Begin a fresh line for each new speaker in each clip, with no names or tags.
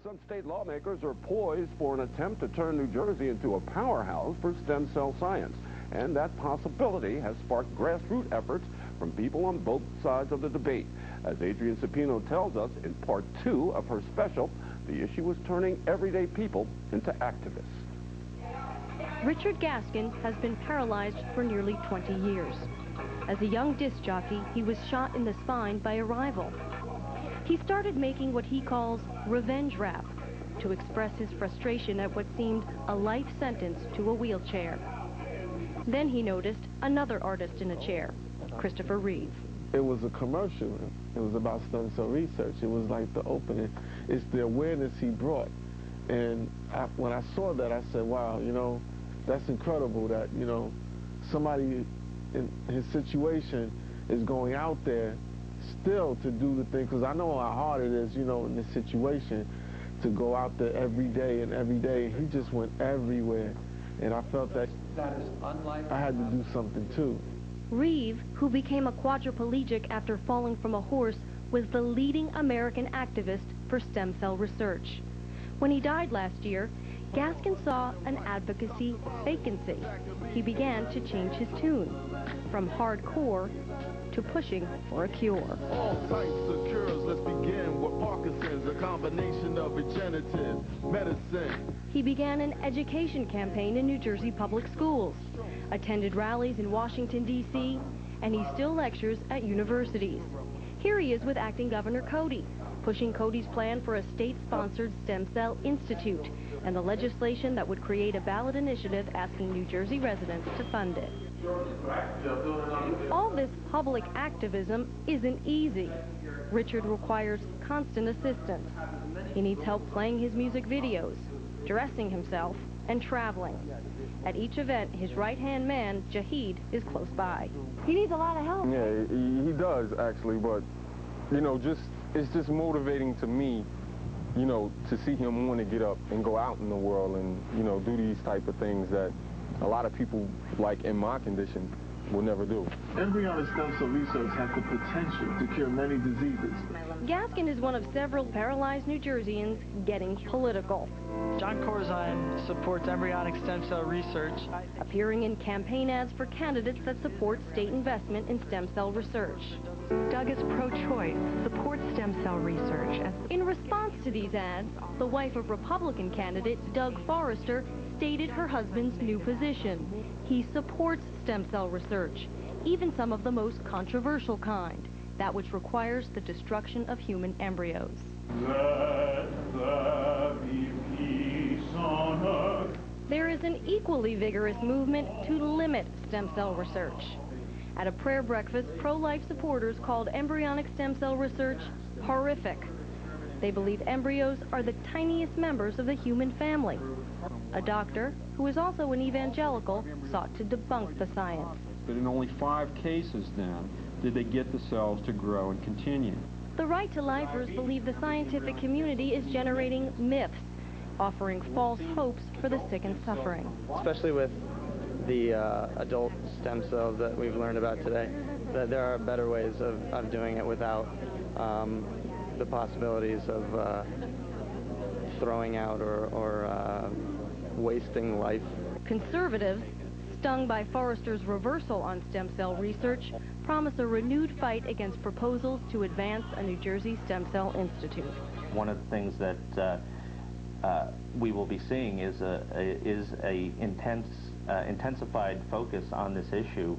Some state lawmakers are poised for an attempt to turn New Jersey into a powerhouse for stem cell science. And that possibility has sparked grassroots efforts from people on both sides of the debate. As Adrian Cepino tells us in part 2 of her special, the issue is turning everyday people into activists.
Richard Gaskin has been paralyzed for nearly 20 years. As a young disc jockey, he was shot in the spine by a rival. He started making what he calls revenge rap to express his frustration at what seemed a life sentence to a wheelchair. Then he noticed another artist in a chair, Christopher Reeve.
It was a commercial. It was about stem cell research. It was like the opening. It's the awareness he brought. And when I saw that, I said, wow, you know, that's incredible that, you know, somebody in his situation is going out there still to do the thing, because I know how hard it is, you know, in this situation to go out there every day and every day. He just went everywhere, and I felt that is unlike I had to do something too.
Reeve, who became a quadriplegic after falling from a horse, was the leading American activist for stem cell research. When he died last year, Gaskin saw an advocacy vacancy. He began to change his tune from hardcore to pushing for a cure.
All types of cures. Let's begin with Parkinson's, a combination of regenerative medicine.
He began an education campaign in New Jersey public schools, attended rallies in Washington, D.C., and he still lectures at universities. Here he is with Acting Governor Cody, pushing Cody's plan for a state-sponsored stem cell institute and the legislation that would create a ballot initiative asking New Jersey residents to fund it. All this public activism isn't easy. Richard requires constant assistance. He needs help playing his music videos, dressing himself, and traveling. At each event, his right-hand man, Jahid, is close by. He needs a lot of help.
Yeah, he does, actually, but, you know, it's just motivating to me, you know, to see him want to get up and go out in the world and, you know, do these type of things that a lot of people, like in my condition, will never do.
Embryonic stem cell research has the potential to cure many diseases.
Gaskin is one of several paralyzed New Jerseyans getting political.
John Corzine supports embryonic stem cell research.
Appearing in campaign ads for candidates that support state investment in stem cell research.
Doug is pro-choice, supports stem cell research.
In response to these ads, the wife of Republican candidate Doug Forrester stated her husband's new position. He supports stem cell research, even some of the most controversial kind, that which requires the destruction of human embryos.
Let there be peace on earth.
There is an equally vigorous movement to limit stem cell research. At a prayer breakfast, pro-life supporters called embryonic stem cell research horrific. They believe embryos are the tiniest members of the human family. A doctor, who is also an evangelical, sought to debunk the science.
But in only 5 cases, then, did they get the cells to grow and continue.
The Right to Lifers believe the scientific community is generating myths, offering false hopes for the sick and suffering.
Especially with the adult stem cells that we've learned about today, that there are better ways of doing it without the possibilities of throwing out or wasting life.
Conservatives, stung by Forrester's reversal on stem cell research, promise a renewed fight against proposals to advance a New Jersey Stem Cell Institute.
One of the things that we will be seeing is a intensified focus on this issue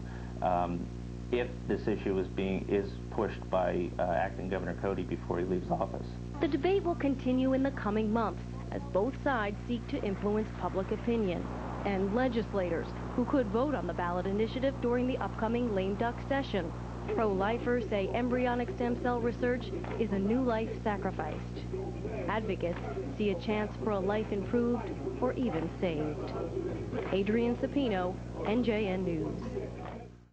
if this issue is pushed by Acting Governor Cody before he leaves office.
The debate will continue in the coming months as both sides seek to influence public opinion, and legislators who could vote on the ballot initiative during the upcoming lame duck session. Pro-lifers say embryonic stem cell research is a new life sacrificed. Advocates see a chance for a life improved or even saved. Adrian Cepino, NJN News.